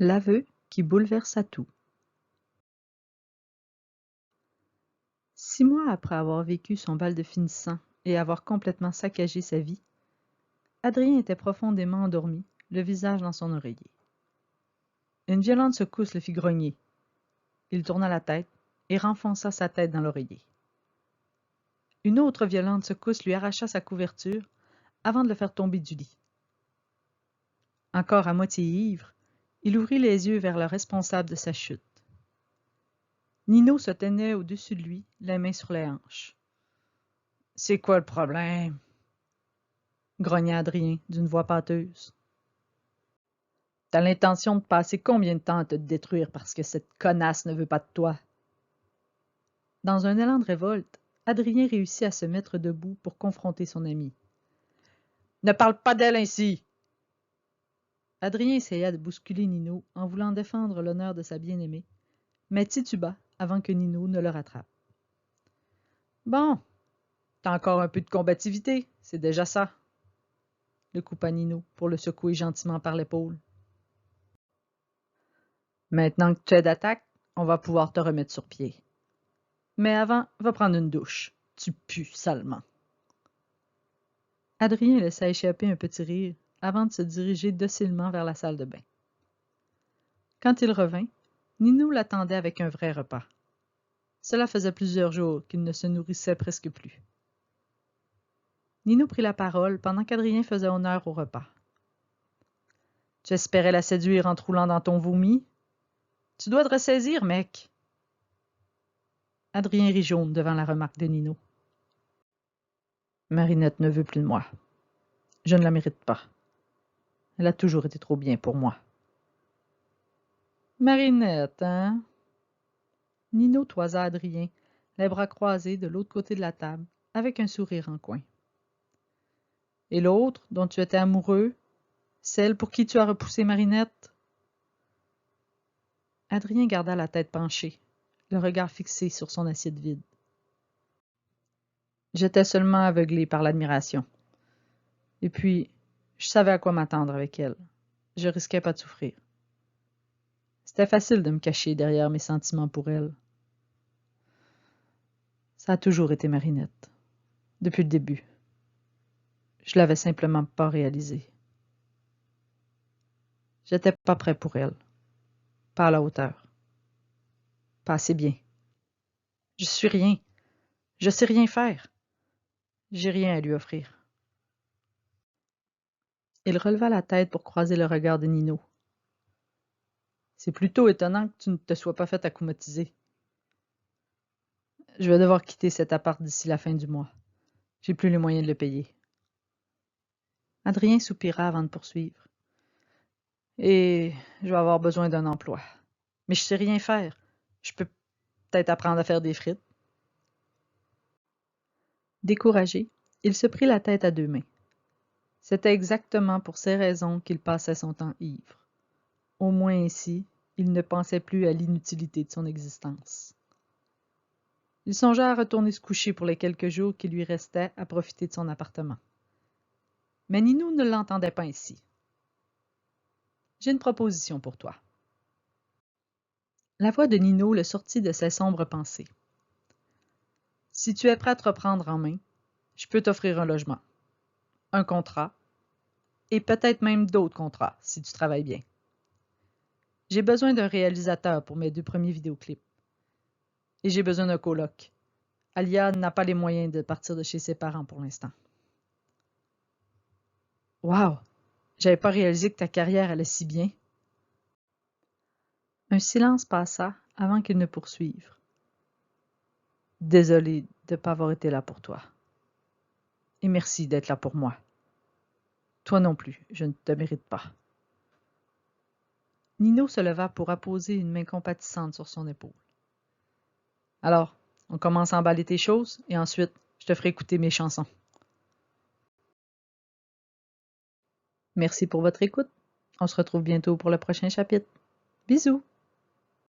L'aveu qui bouleversa tout. 6 mois après avoir vécu son bal de finissant et avoir complètement saccagé sa vie, Adrien était profondément endormi, le visage dans son oreiller. Une violente secousse le fit grogner. Il tourna la tête et renfonça sa tête dans l'oreiller. Une autre violente secousse lui arracha sa couverture avant de le faire tomber du lit. Encore à moitié ivre, il ouvrit les yeux vers le responsable de sa chute. Nino se tenait au-dessus de lui, les mains sur les hanches. « C'est quoi le problème? » grogna Adrien d'une voix pâteuse. « T'as l'intention de passer combien de temps à te détruire parce que cette connasse ne veut pas de toi? » Dans un élan de révolte, Adrien réussit à se mettre debout pour confronter son ami. « Ne parle pas d'elle ainsi! » Adrien essaya de bousculer Nino en voulant défendre l'honneur de sa bien-aimée, mais tituba avant que Nino ne le rattrape. « Bon, t'as encore un peu de combativité, c'est déjà ça. » le coupa Nino pour le secouer gentiment par l'épaule. « Maintenant que tu es d'attaque, on va pouvoir te remettre sur pied. Mais avant, va prendre une douche. Tu pues salement. » Adrien laissa échapper un petit rire avant de se diriger docilement vers la salle de bain. Quand il revint, Nino l'attendait avec un vrai repas. Cela faisait plusieurs jours qu'il ne se nourrissait presque plus. Nino prit la parole pendant qu'Adrien faisait honneur au repas. « Tu espérais la séduire en te roulant dans ton vomi? Tu dois te ressaisir, mec! » Adrien rit jaune devant la remarque de Nino. « Marinette ne veut plus de moi. Je ne la mérite pas. Elle a toujours été trop bien pour moi. » « Marinette, hein? » Nino toisa Adrien, les bras croisés de l'autre côté de la table, avec un sourire en coin. « Et l'autre, dont tu étais amoureux, celle pour qui tu as repoussé Marinette? » Adrien garda la tête penchée, le regard fixé sur son assiette vide. « J'étais seulement aveuglé par l'admiration. Et puis, je savais à quoi m'attendre avec elle. Je risquais pas de souffrir. C'était facile de me cacher derrière mes sentiments pour elle. Ça a toujours été Marinette, depuis le début. Je l'avais simplement pas réalisé. J'étais pas prêt pour elle, pas à la hauteur, pas assez bien. Je suis rien, je sais rien faire. J'ai rien à lui offrir. » Il releva la tête pour croiser le regard de Nino. « C'est plutôt étonnant que tu ne te sois pas fait accommatiser. Je vais devoir quitter cet appart d'ici la fin du mois. J'ai plus les moyens de le payer. » Adrien soupira avant de poursuivre. « Et je vais avoir besoin d'un emploi. Mais je sais rien faire. Je peux peut-être apprendre à faire des frites. » Découragé, il se prit la tête à deux mains. C'était exactement pour ces raisons qu'il passait son temps ivre. Au moins ainsi, il ne pensait plus à l'inutilité de son existence. Il songea à retourner se coucher pour les quelques jours qui lui restaient à profiter de son appartement. Mais Nino ne l'entendait pas ainsi. « J'ai une proposition pour toi. » La voix de Nino le sortit de ses sombres pensées. « Si tu es prêt à te reprendre en main, je peux t'offrir un logement, un contrat, et peut-être même d'autres contrats si tu travailles bien. J'ai besoin d'un réalisateur pour mes 2 premiers vidéoclips. Et j'ai besoin d'un coloc. Alia n'a pas les moyens de partir de chez ses parents pour l'instant. » « Wow! J'avais pas réalisé que ta carrière allait si bien. » Un silence passa avant qu'il ne poursuive. « Désolé de ne pas avoir été là pour toi. Et merci d'être là pour moi. Toi non plus, je ne te mérite pas. » Nino se leva pour apposer une main compatissante sur son épaule. « Alors, on commence à emballer tes choses et ensuite, je te ferai écouter mes chansons. » Merci pour votre écoute. On se retrouve bientôt pour le prochain chapitre. Bisous!